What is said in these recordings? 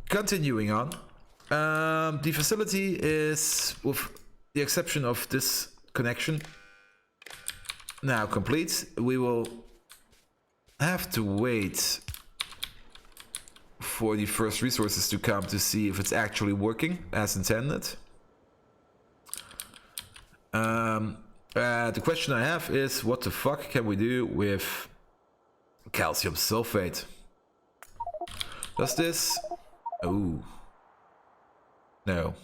Continuing on. The facility is, with the exception of this connection, now complete. We will have to wait for the first resources to come to see if it's actually working as intended. The question I have is, what the fuck can we do with calcium sulfate? Does this... Oh. No.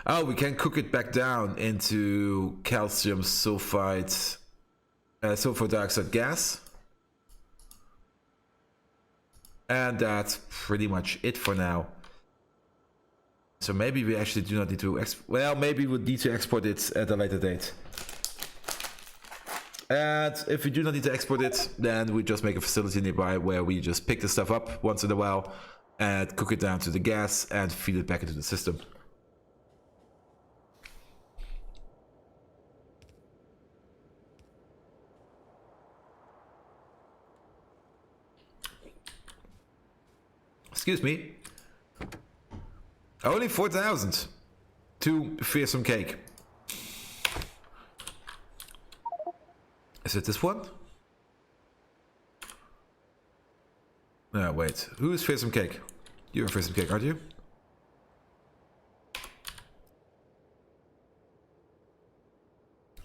Oh, we can cook it back down into calcium sulfide, sulfur dioxide gas. And that's pretty much it for now. So maybe we actually do not need to well, maybe we need to export it at a later date. And if we do not need to export it, then we just make a facility nearby where we just pick the stuff up once in a while and cook it down to the gas and feed it back into the system. Excuse me. Only 4,000 to fearsome cake. Is it this one? No, wait. Who is fearsome cake? You're fearsome cake, aren't you?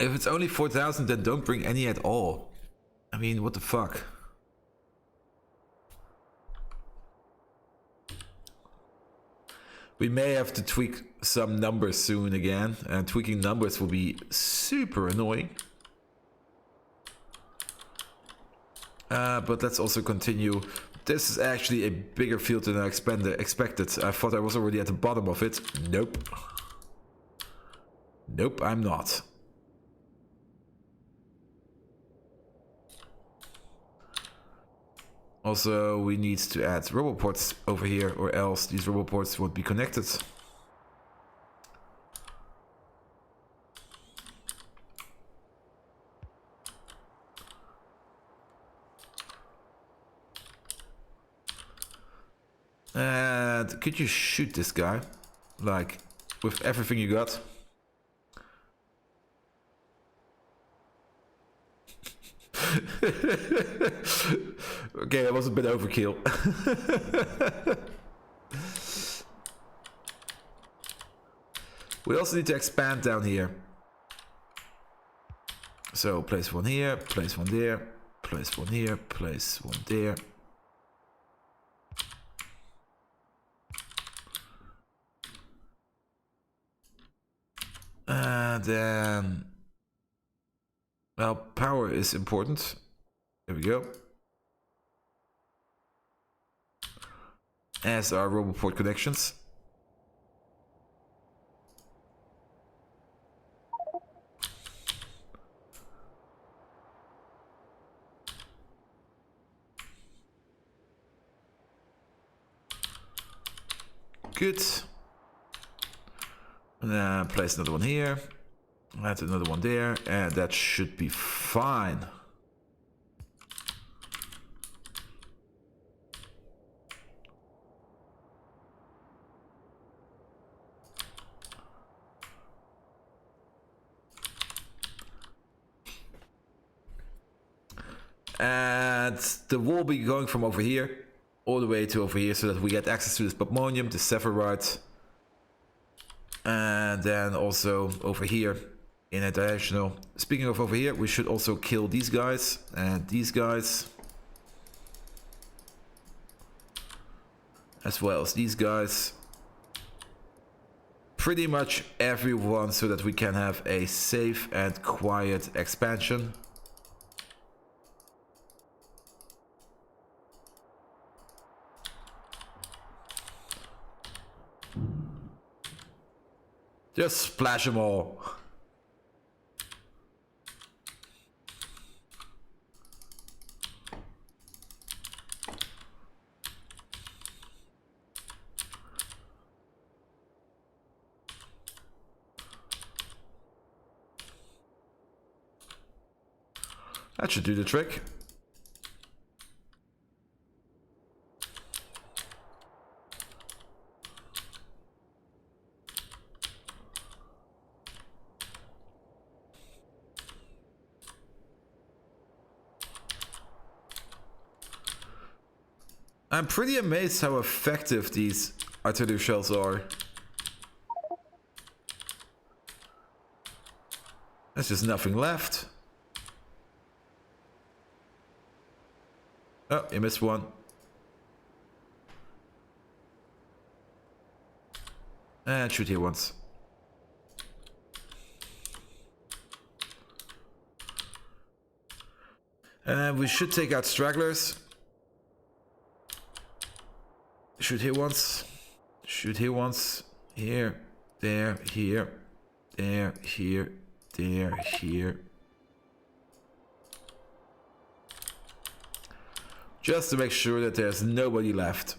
If it's only 4,000, then don't bring any at all. I mean, what the fuck? We may have to tweak some numbers soon again, and tweaking numbers will be super annoying. But let's also continue. This is actually a bigger field than I expected. I thought I was already at the bottom of it. Nope. Nope, I'm not. Also, we need to add roboports over here, or else these roboports won't be connected. And could you shoot this guy? Like, with everything you got? Okay, that was a bit overkill. We also need to expand down here. So place one here, place one there, place one here, place one there. And then, well, power is important. There we go. As are roboport connections. Good. And then place another one here. Add another one there, and that should be fine. And the wall will be going from over here all the way to over here so that we get access to this Bobmonium, the Severite, and then also over here in a diagonal. Speaking of over here, we should also kill these guys and these guys, as well as these guys. Pretty much everyone, so that we can have a safe and quiet expansion. Just splash them all. That should do the trick. I'm pretty amazed how effective these artillery shells are. There's just nothing left. Oh, you missed one. And shoot here once. And we should take out stragglers. Shoot here once. Shoot here once. Here, there, here, there, here, there, here. Just to make sure that there's nobody left.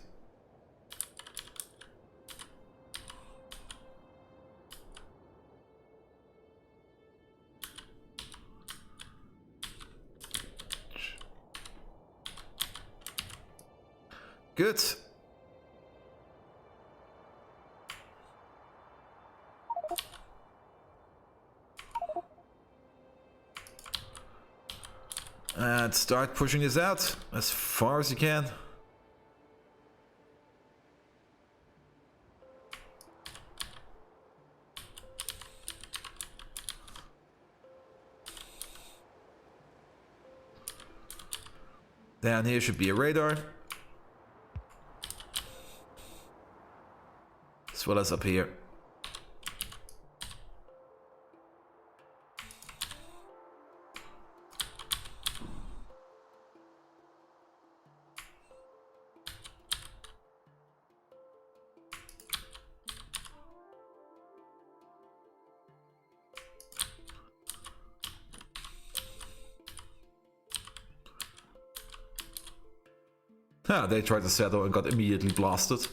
Good. And start pushing this out as far as you can. Down here should be a radar. As well as up here. Ah, they tried to settle and got immediately blasted.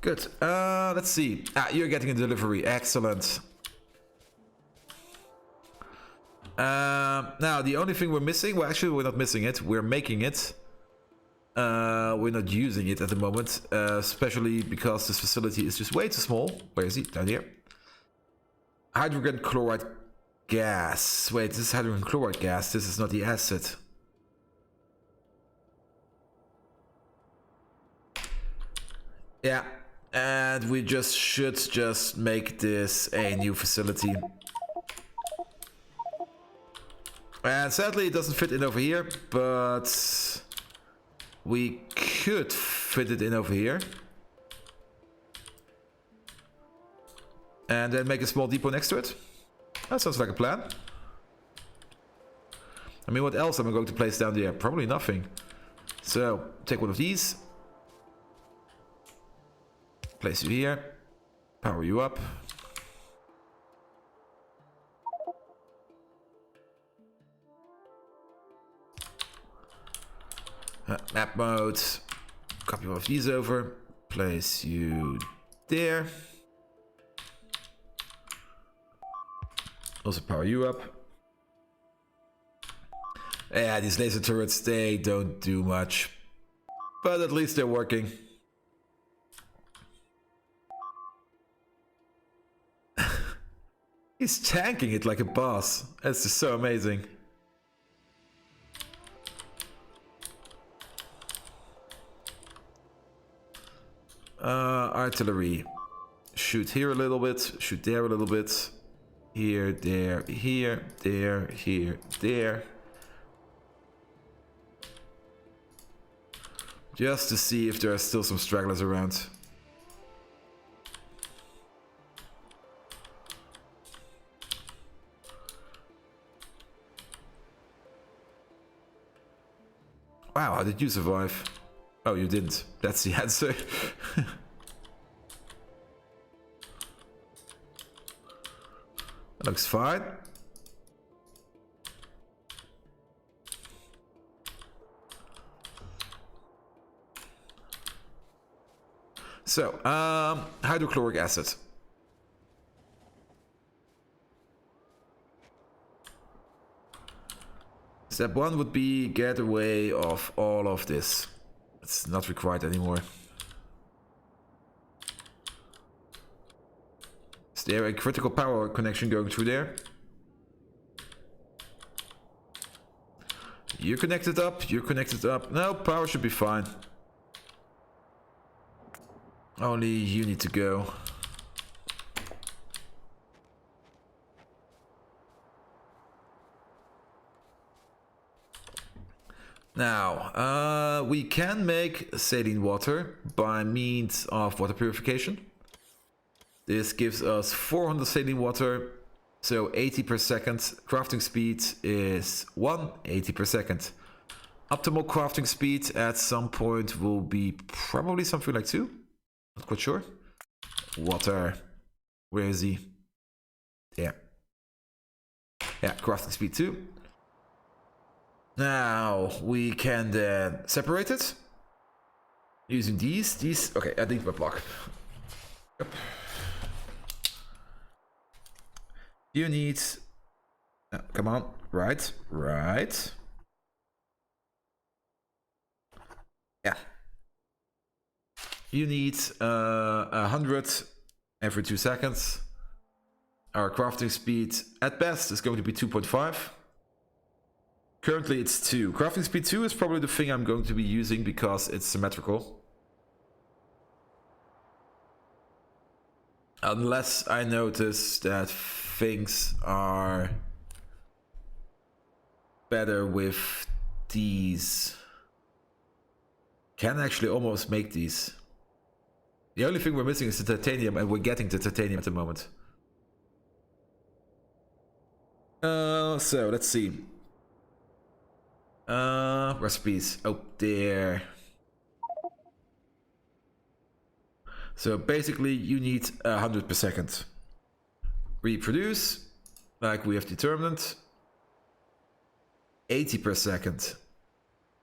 Good. Let's see. Ah, you're getting a delivery. Excellent. Now, the only thing we're missing... Well, actually, we're not missing it. We're making it. We're not using it at the moment. Especially because this facility is just way too small. Where is he? Down here. Hydrogen chloride gas. Wait, this is hydrogen chloride gas. This is not the acid. Yeah. And we should just make this a new facility. And sadly it doesn't fit in over here, but we could fit it in over here. And then make a small depot next to it. That sounds like a plan. I mean, what else am I going to place down there? Probably nothing. So, take one of these. Place you here, power you up. Map mode, copy one of these over, place you there. Also power you up. Yeah, these laser turrets, they don't do much, but at least they're working. He's tanking it like a boss. It's just so amazing. Artillery. Shoot here a little bit. Shoot there a little bit. Here, there, here, there, here, there. Just to see if there are still some stragglers around. Wow, how did you survive? Oh, you didn't. That's the answer. Looks fine. So, hydrochloric acid. Step 1 would be get away of all of this. It's not required anymore. Is there a critical power connection going through there? You're connected up. You're connected up. No, power should be fine. Only you need to go. Now, we can make saline water by means of water purification. This gives us 400 saline water, so 80 per second. Crafting speed is 180 per second. Optimal crafting speed at some point will be probably something like 2. Not quite sure. Water. Where is he? Yeah. Yeah, crafting speed 2. Now we can then separate it using these. Okay, I need my block. Yep. You need. Come on, right. Yeah. You need 100 every 2 seconds. Our crafting speed at best is going to be 2.5. Currently it's 2. Crafting speed 2 is probably the thing I'm going to be using because it's symmetrical. Unless I notice that things are better with these. Can actually almost make these. The only thing we're missing is the titanium, and we're getting the titanium at the moment. So let's see. Recipes. Oh, there. So basically you need 100 per second. Reproduce, like we have determined. 80 per second.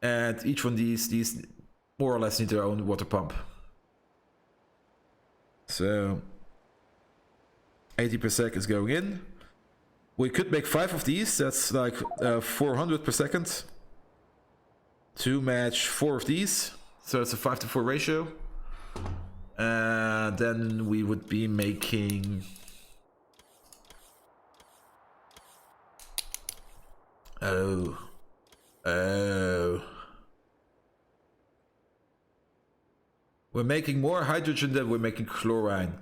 And each one of these more or less need their own water pump. So 80 per second is going in. We could make 5 of these. That's like 400 per second. To match 4 of these. So it's a 5-to-4 ratio. Then we would be making... Oh. We're making more hydrogen than we're making chlorine.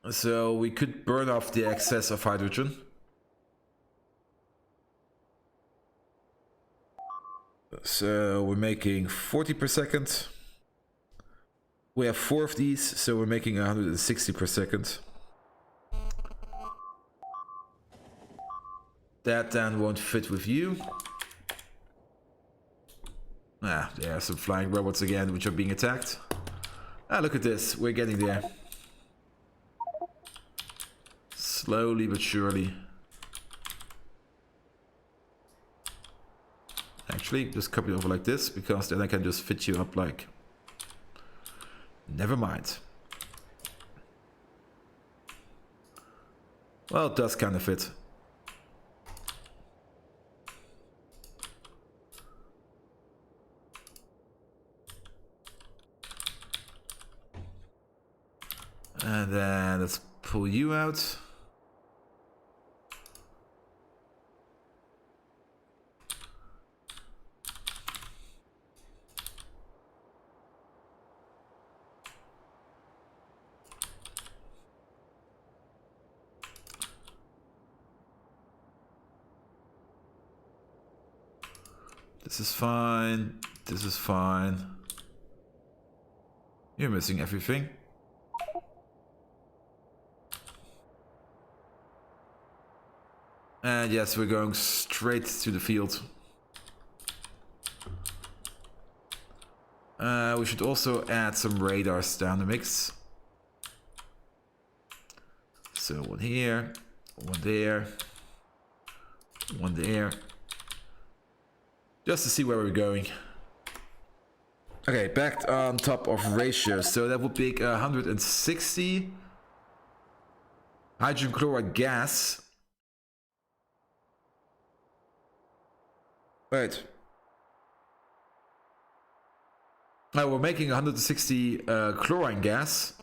So we could burn off the excess of hydrogen. So we're making 40 per second. We have 4 of these, so we're making 160 per second. That then won't fit with you. Ah, there are some flying robots again, which are being attacked. Ah, look at this. We're getting there. Slowly but surely. Actually, just copy it over like this, because then I can just fit you up like... Never mind. Well, it does kind of fit. And then let's pull you out. This is fine. This is fine. You're missing everything. And yes, we're going straight to the field. We should also add some radars down the mix. So one here, one there, one there. Just to see where we're going. Okay, back on top of ratios. So that would be 160 hydrogen chloride gas. Wait. Now we're making 160 chlorine gas.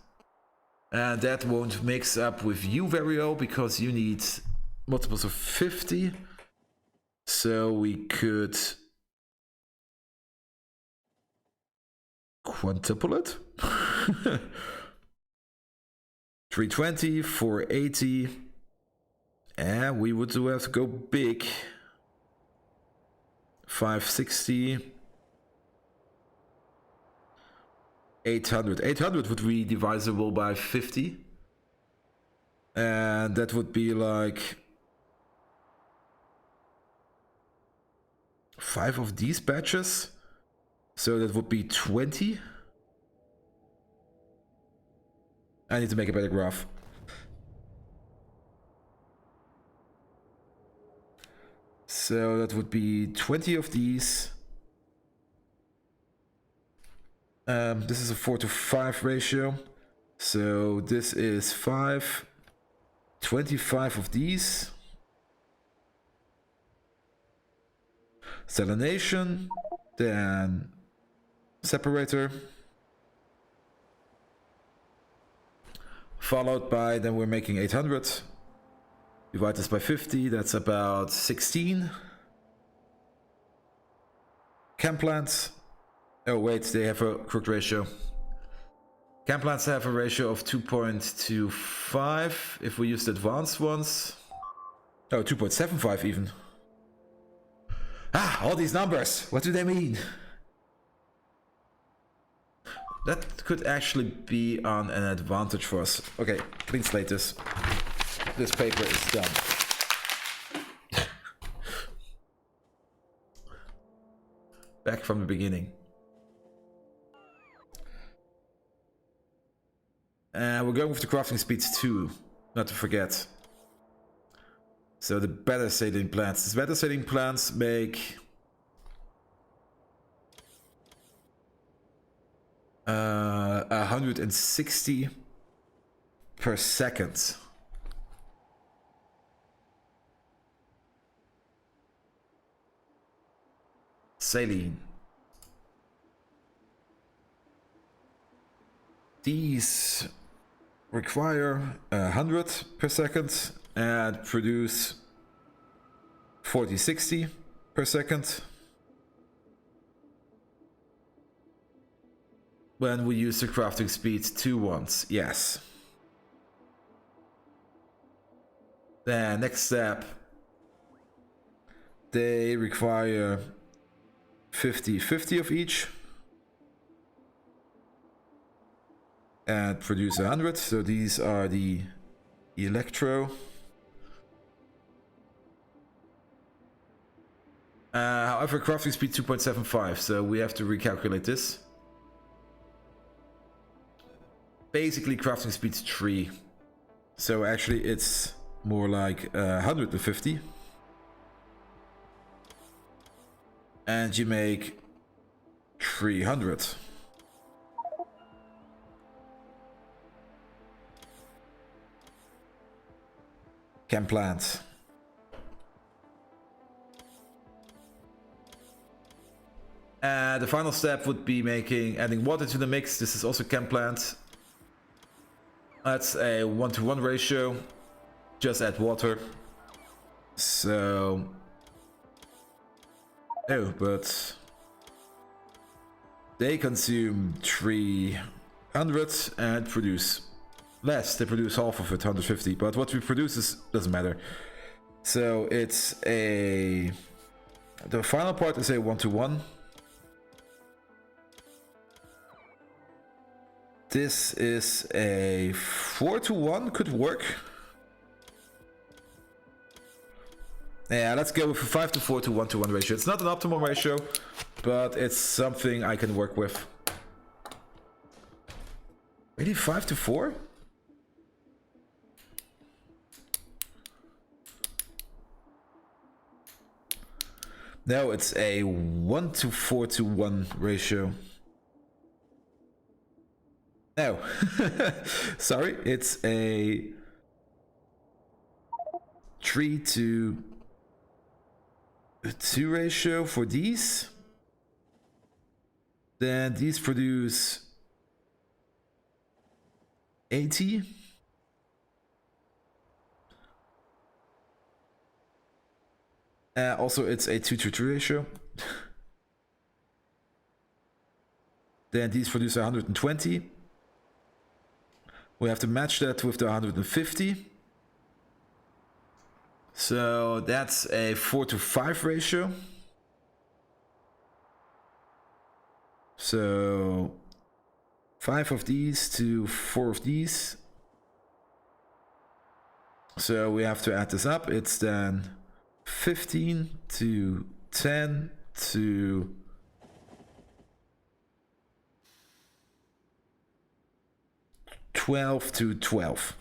And that won't mix up with you very well because you need multiples of 50. So we could quintuple it. 320, 480. And we would have to go big. 560. 800. 800 would be divisible by 50. And that would be like 5 of these batches. So that would be 20. I need to make a better graph. So that would be 20 of these. This is a 4:5 ratio. So this is 5. 25 of these. Salination. Then separator. Followed by, then we're making 800. Divide this by 50, that's about 16. Chem plants. Oh wait, they have a crooked ratio. Chem plants have a ratio of 2.25 if we use the advanced ones. Oh, 2.75 even. Ah, all these numbers, what do they mean? That could actually be on an advantage for us. Okay, clean slate this. This paper is done. Back from the beginning. And we're going with the crafting speeds too, not to forget. So the better saline plants. The better saline plants make 160 per second. Saline. These require 100 per second and produce 40-60 per second. When we use the crafting speed 2 once, yes. Then next step, they require 50-50 of each and produce 100. So these are the electro. However, crafting speed 2.75, so we have to recalculate this. Basically, crafting speed 3. So actually, it's more like 150. And you make 300. Chem plant. The final step would be adding water to the mix. This is also chem plant. That's a 1-to-1 ratio. Just add water. So... oh, but... they consume 300 and produce less. They produce half of it, 150. But what we produce doesn't matter. So it's a... the final part is a 1-to-1. This is a 4-to-1, could work. Yeah, let's go with a 5-to-4 to 1-to-1 ratio. It's not an optimal ratio, but it's something I can work with. Really, 5-to-4? No, it's a 1-to-4-to-1 ratio. No, sorry, it's a 3-to-2 ratio for these. Then these produce 80. Also, it's a 2-to-3 ratio. Then these produce 120. We have to match that with the 150. So that's a 4-to-5 ratio. So 5 of these to 4 of these. So we have to add this up. It's then 15 to 10 to 12 to 12.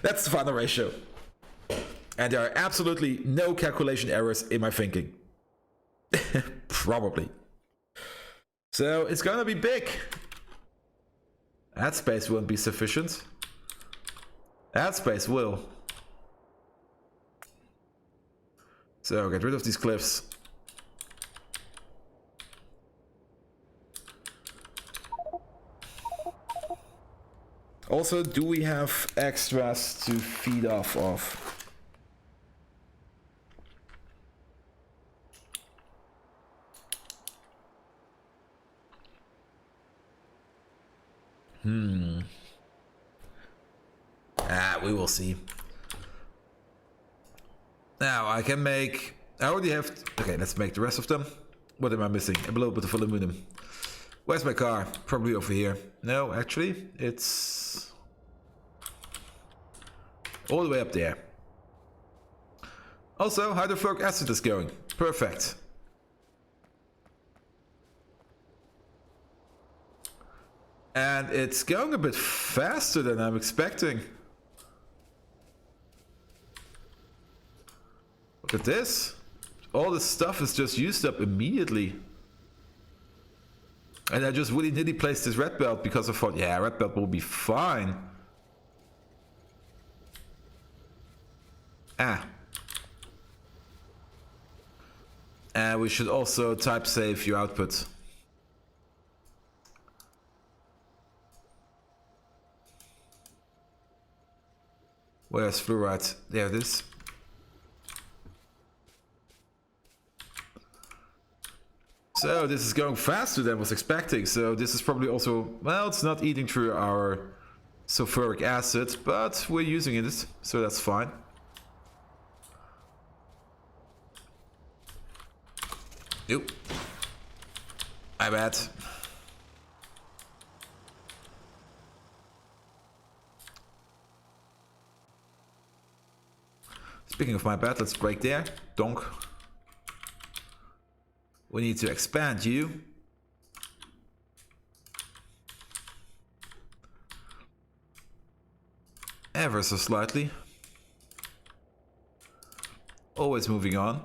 That's the final ratio. And there are absolutely no calculation errors in my thinking. Probably. So it's gonna be big. That space won't be sufficient. That space will. So get rid of these cliffs. Also, do we have extras to feed off of? We will see. Now I can make. I already have. Okay, let's make the rest of them. What am I missing? A little bit of aluminum. Where's my car? Probably over here. No, actually, it's all the way up there. Also, hydrofluoric acid is going. Perfect. And it's going a bit faster than I'm expecting. Look at this. All this stuff is just used up immediately. And I just willy-nilly placed this red belt because I thought, yeah, red belt will be fine. And we should also type save your output. Where's fluoride? There it is. So this is going faster than I was expecting. So this is probably also, well, it's not eating through our sulfuric acid, but we're using it, so that's fine. Nope. My bad. Speaking of my bad, let's break there. Donk. We need to expand you. Ever so slightly. Always moving on.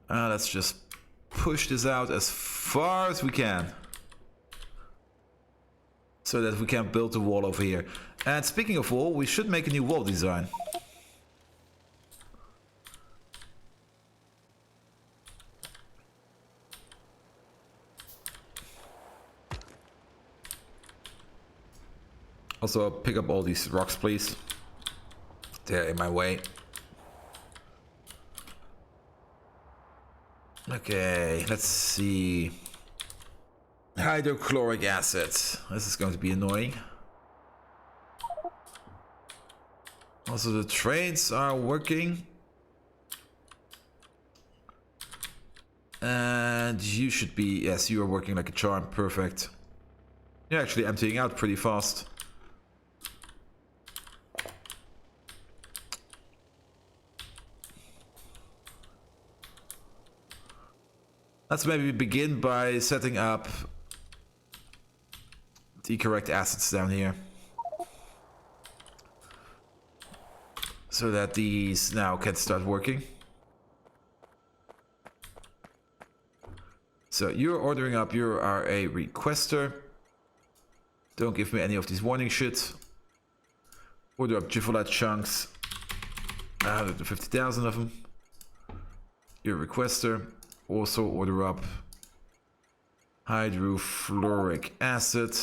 Let's just push this out as far as we can. So that we can build the wall over here. And speaking of wall, we should make a new wall design. Also, pick up all these rocks, please. They're in my way. Okay, let's see. Hydrochloric acid. This is going to be annoying. Also, the trains are working. And you should be... Yes, you are working like a charm. Perfect. You're actually emptying out pretty fast. Let's maybe begin by setting up the correct assets down here. so that these now can start working. So you're ordering up, you are a requester. Don't give me any of these warning shit. Order up Jifolite chunks. 150,000 of them. You're a requester. Also order up hydrofluoric acid.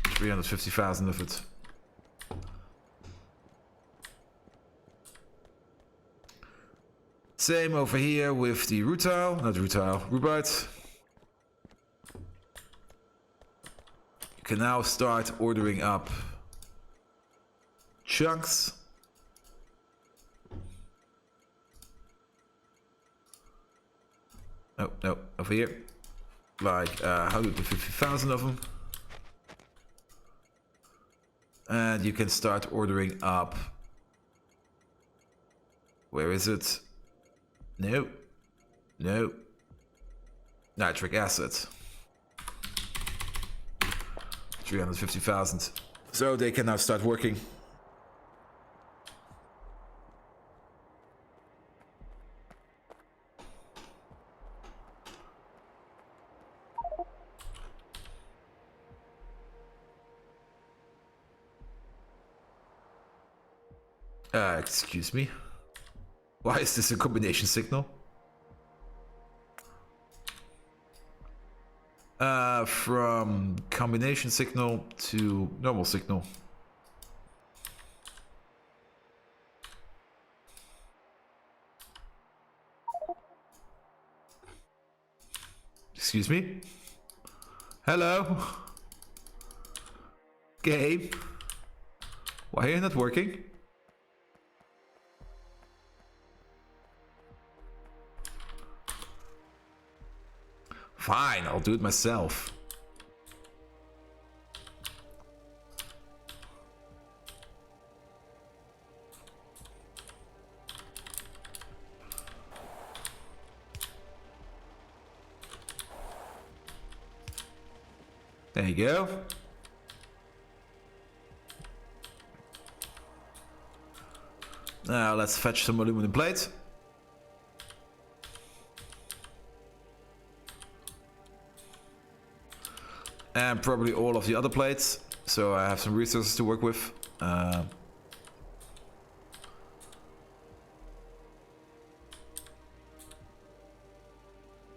350,000 of it. Same over here with the rutile, not rutile, rubite. You can now start ordering up chunks. Oh, no, over here. Like 150,000 of them. And you can start ordering up. Where is it? No. No. Nitric acid. 350,000. So they can now start working. Excuse me. Why is this a combination signal? From combination signal to normal signal. Excuse me? Hello? Gabe? Why are you not working? Fine, I'll do it myself. There you go. Now let's fetch some aluminum plates. And probably all of the other plates, so I have some resources to work with.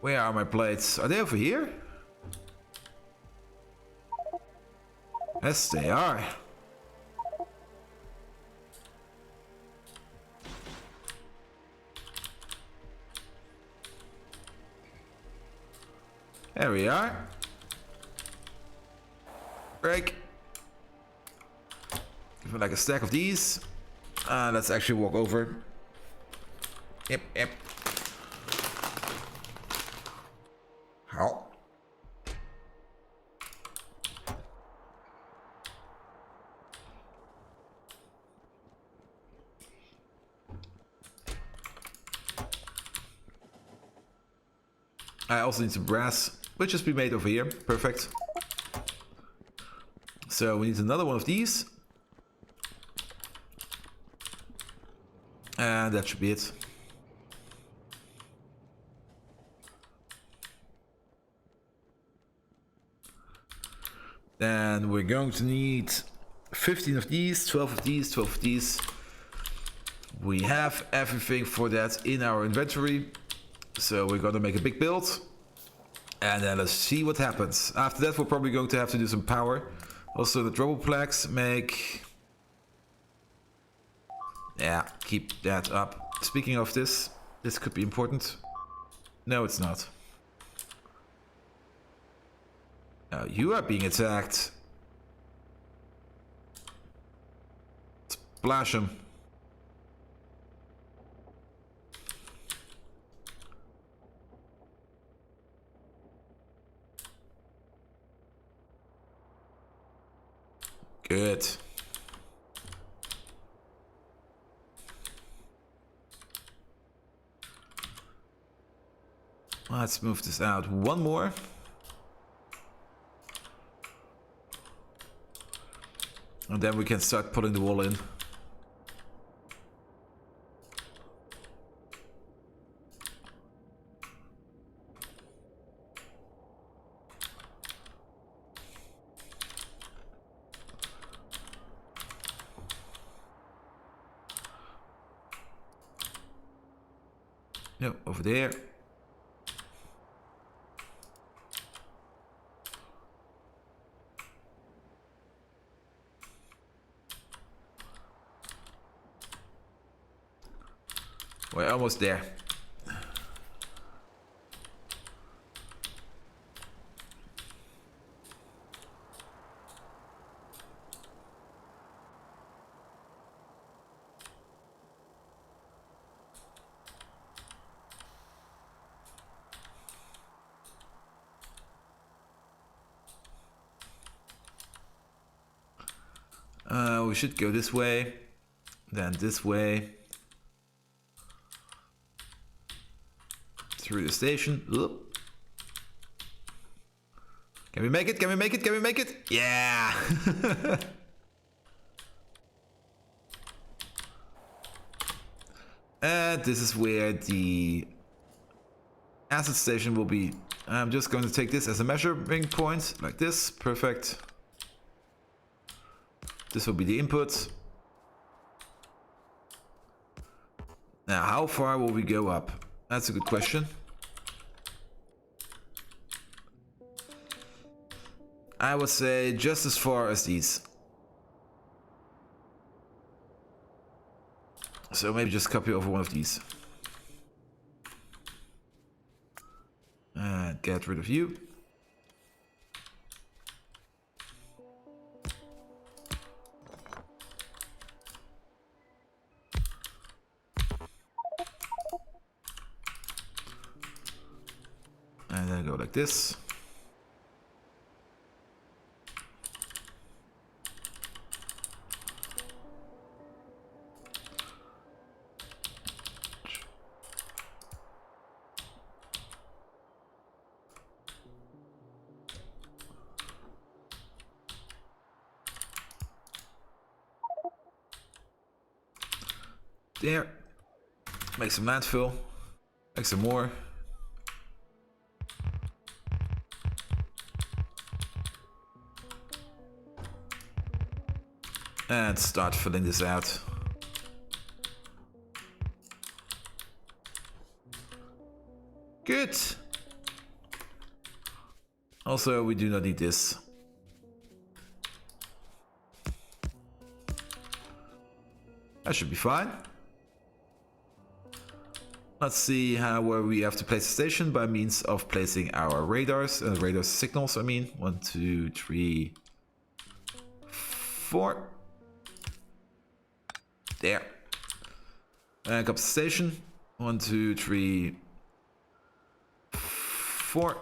Where are my plates? Are they over here? Yes, they are. There we are. Break. Give me like a stack of these. Let's actually walk over. Yep, yep. How? I also need some brass, which just be made over here. Perfect. So we need another one of these. And that should be it. Then we're going to need 15 of these, 12 of these, 12 of these. We have everything for that in our inventory. So we're going to make a big build. And then let's see what happens. After that, we're probably going to have to do some power. Also, the trouble plaques make... Yeah, keep that up. Speaking of this could be important. No, it's not. You are being attacked. Splash him. Good. Let's move this out one more. And then we can start pulling the wall in. No, over there. We're almost there. We should go this way, then this way. Through the station. Oop. Can we make it? Can we make it? Can we make it? Yeah! And this is where the acid station will be. I'm just going to take this as a measuring point, like this. Perfect. This will be the input. Now, how far will we go up? That's a good question. I would say just as far as these. So maybe just copy over one of these. And get rid of you. And then go like this. There. Make some landfill. Make some more. And start filling this out. Good. Also, we do not need this. That should be fine. Let's see where we have to place the station by means of placing our radars, radar signals, I mean. 1, 2, 3, 4. There. And up the station. 1, 2, 3, 4.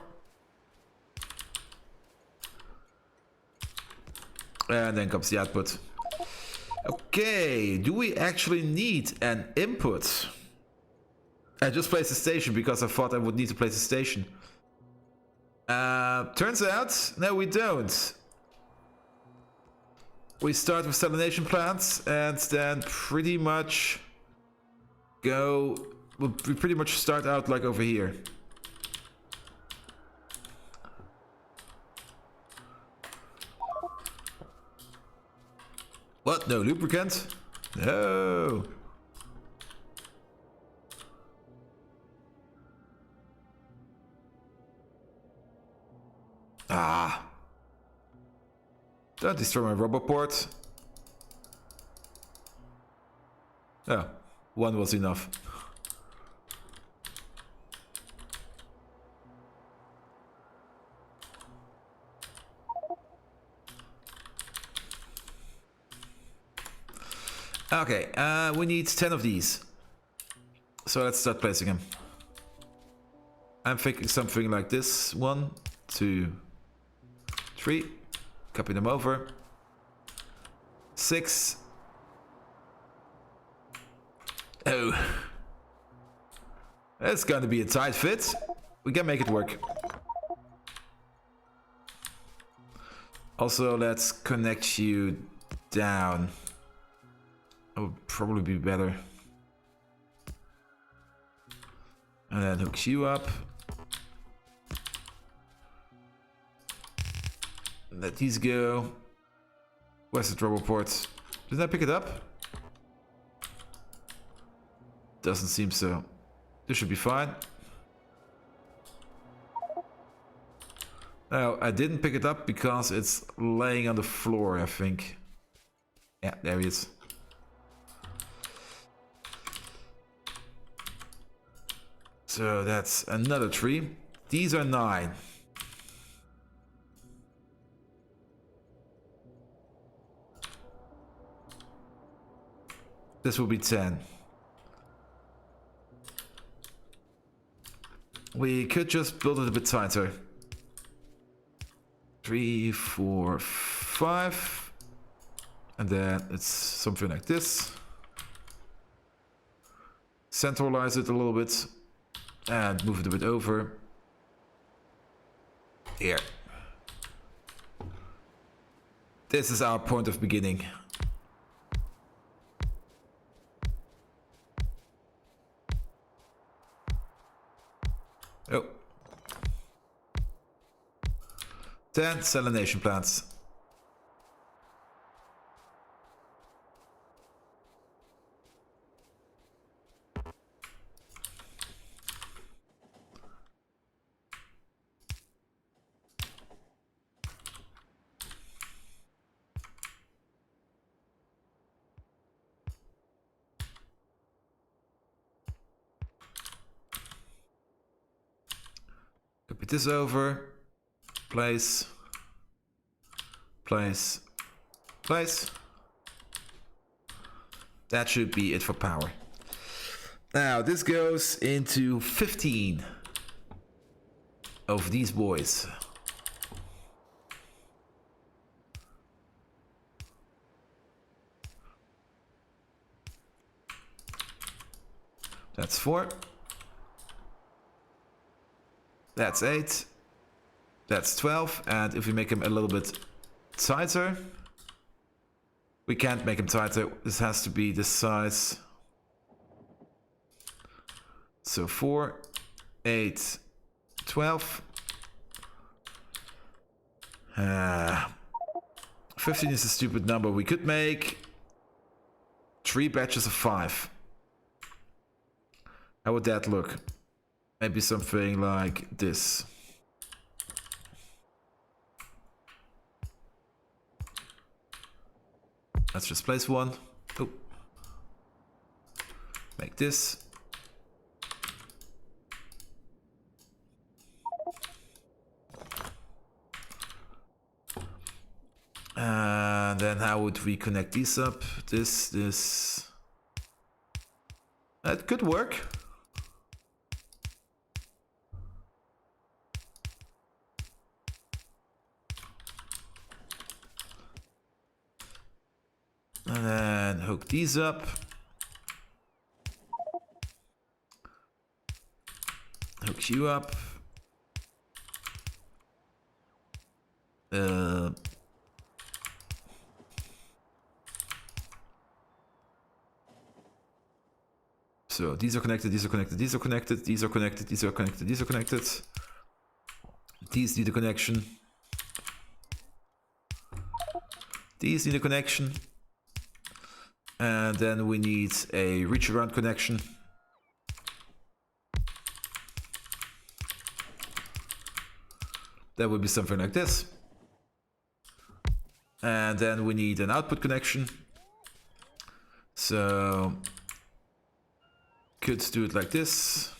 And then comes the output. Okay, do we actually need an input? I just placed the station because I thought I would need to place a station. Turns out, no, we don't. We start with salination plants and then pretty much go... We pretty much start out like over here. What? No lubricant? No! Ah! Don't destroy my rubber port. Oh, one was enough. Okay, we need 10 of these. So let's start placing them. I'm thinking something like this. 1, 2, 3. Copy them over. 6. Oh. That's going to be a tight fit. We can make it work. Also, let's connect you down. That would probably be better. And then hooks you up. Let these go. Where's the trouble port? Did I pick it up? Doesn't seem so. This should be fine. Oh, I didn't pick it up because it's laying on the floor, I think. Yeah, there he is. So that's another 3. These are 9. This will be 10. We could just build it a bit tighter. 3, 4, 5. And then it's something like this. Centralize it a little bit. And move it a bit over. Here. This is our point of beginning. Oh. 10 salination plants. Copy this over. Place. Place. Place. That should be it for power. Now this goes into 15 of these boys. That's 4. That's 8. That's 12. And if we make him a little bit tighter, we can't make him tighter. This has to be this size. So 4, 8, 12. 15 is a stupid number. We could make 3 batches of 5. How would that look? Maybe something like this. Let's just place one. Oh. Make this. And then how would we connect these up? This. That could work. And then hook these up. Hook you up. So these are connected, these are connected, these are connected, these are connected, these are connected, these are connected. These need a connection. These need a connection. And then we need a reach around connection. That would be something like this. And then we need an output connection. So could do it like this.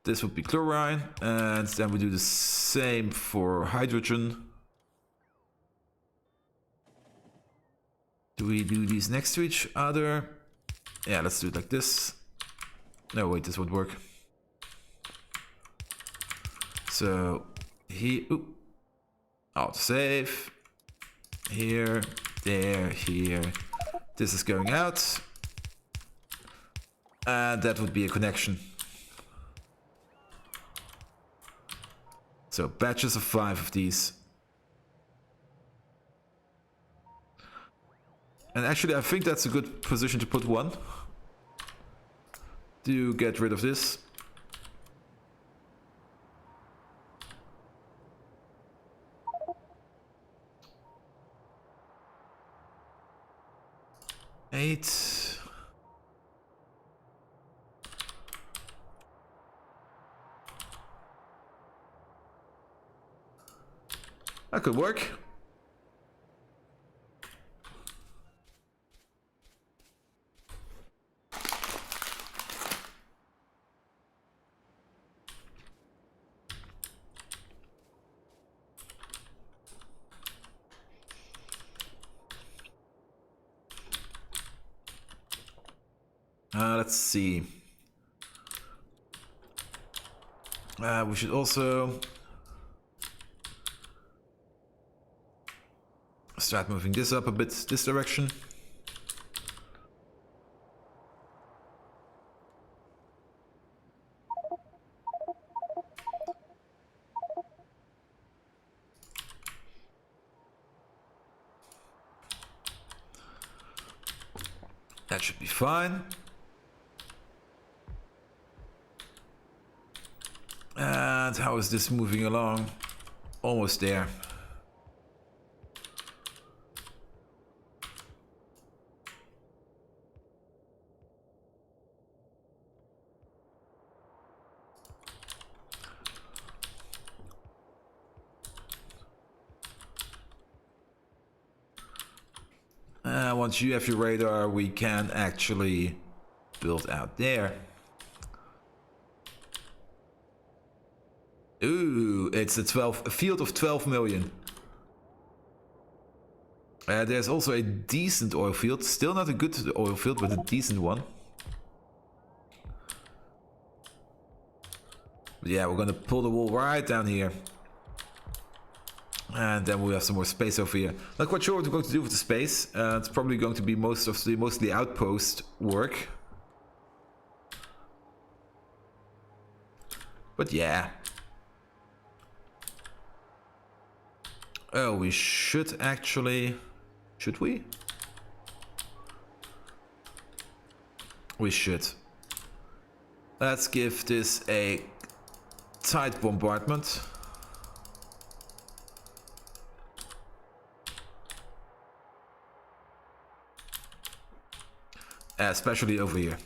This would be chlorine, and then we do the same for hydrogen. Do we do these next to each other? Yeah, let's do it like this. No, wait, this would work. So he, autosave. Here, there, here. This is going out. And that would be a connection. So batches of 5 of these. And actually I think that's a good position to put one. To get rid of this. Eight. That could work. Let's see. We should also start moving this up a bit, this direction. That should be fine. And how is this moving along? Almost there. Once you have your radar, we can actually build out there. Ooh, it's a field of 12 million. There's also a decent oil field. Still not a good oil field, but a decent one. But yeah, we're gonna pull the wall right down here. And then we have some more space over here. Not quite sure what we're going to do with the space. It's probably going to be mostly outpost work. But yeah. Oh, we should actually... Should we? We should. Let's give this a tight bombardment. Especially over here.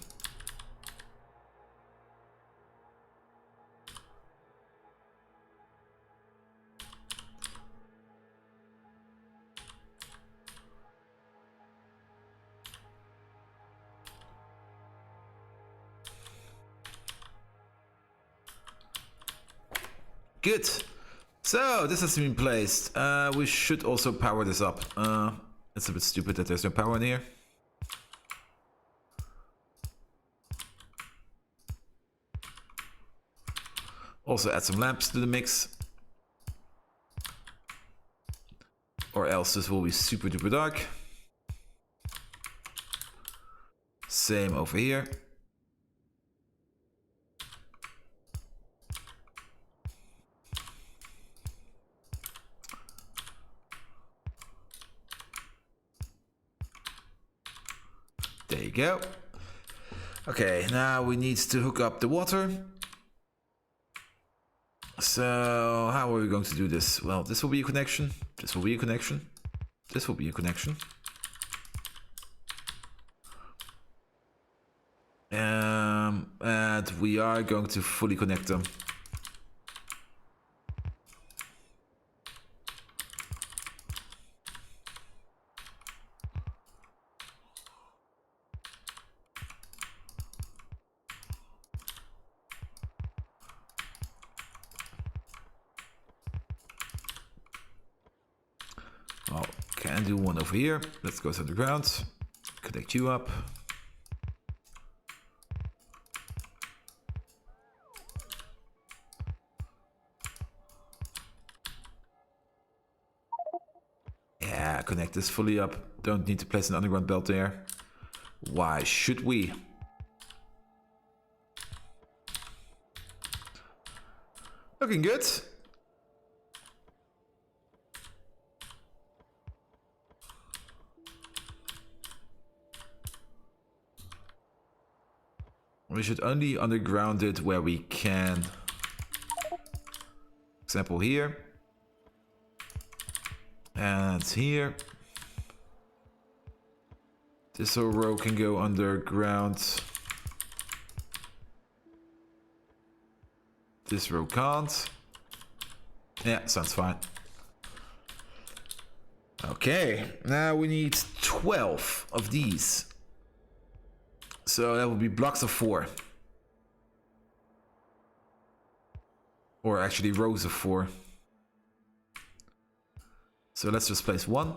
Good. So this has been placed. We should also power this up. It's a bit stupid that there's no power in here. Also add some lamps to the mix. Or else this will be super duper dark. Same over here. There you go. Okay, now we need to hook up the water. So, how are we going to do this? Well, this will be a connection. This will be a connection. This will be a connection. And we are going to fully connect them. Well, can do one over here. Let's go to the ground. Connect you up. Yeah, connect this fully up. Don't need to place an underground belt there. Why should we? Looking good. We should only underground it where we can. Example here. And here. This whole row can go underground. This row can't. Yeah, sounds fine. Okay, now we need 12 of these. So that would be blocks of 4. Or actually rows of 4. So let's just place 1.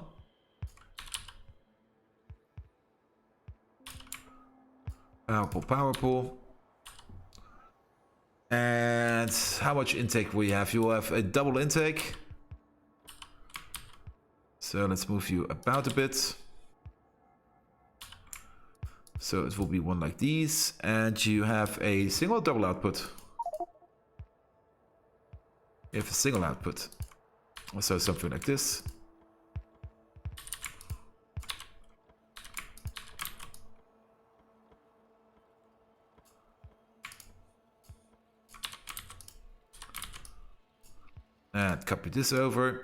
Power pull. And how much intake will you have? You will have a double intake. So let's move you about a bit. So it will be one like these. And you have a single or double output? You have a single output. So something like this. And copy this over.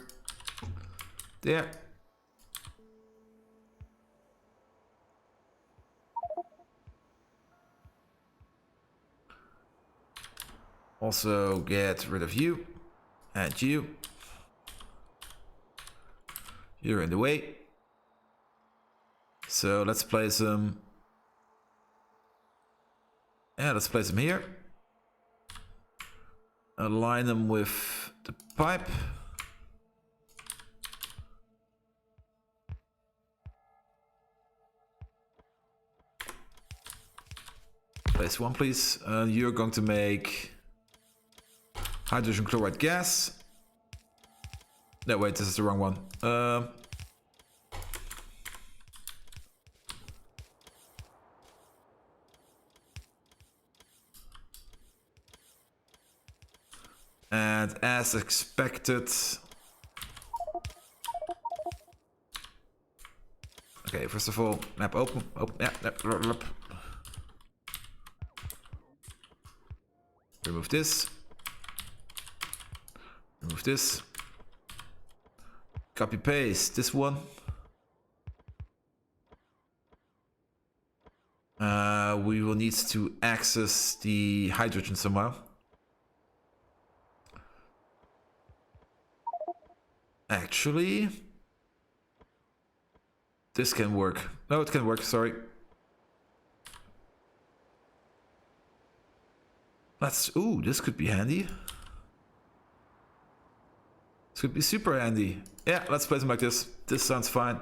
There. Also get rid of you. And you. You're in the way. So let's place them. Yeah, let's place them here. Align them with the pipe. Place 1, please. You're going to make hydrogen chloride gas. No, wait, this is the wrong one. And as expected. Okay, first of all, map open. Yeah, map. Remove this. Remove this. Copy paste this one. We will need to access the hydrogen somehow. Actually, this can work. No, it can work, sorry. Ooh, this could be handy. This could be super handy. Yeah, let's place them like this. This sounds fine.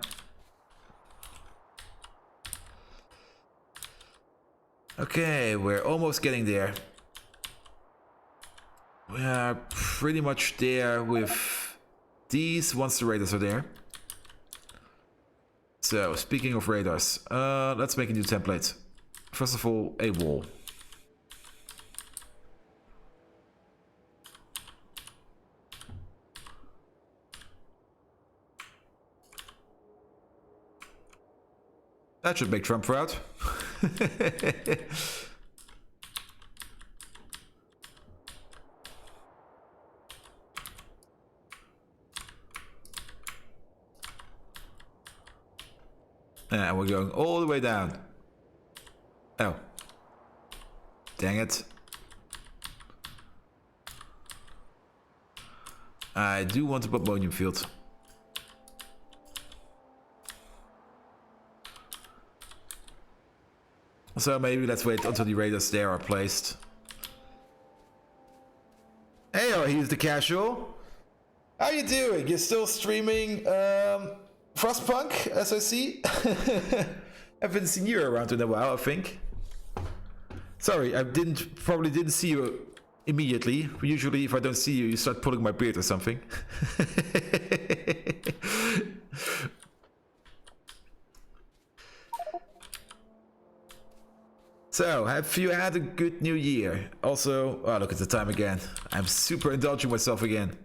Okay, we're almost getting there. We are pretty much there with these once the radars are there. So, speaking of radars, let's make a new template. First of all, a wall. That should make Trump proud. And we're going all the way down. Oh. Dang it. I do want to put ammonium field. So maybe let's wait until the radars there are placed. Hey, he's the casual. How you doing? You're still streaming Frostpunk, as I see. Haven't seen you around in a while, I think. Sorry, I probably didn't see you immediately. Usually, if I don't see you, you start pulling my beard or something. So, have you had a good new year? Also, oh, look at the time again. I'm super indulging myself again.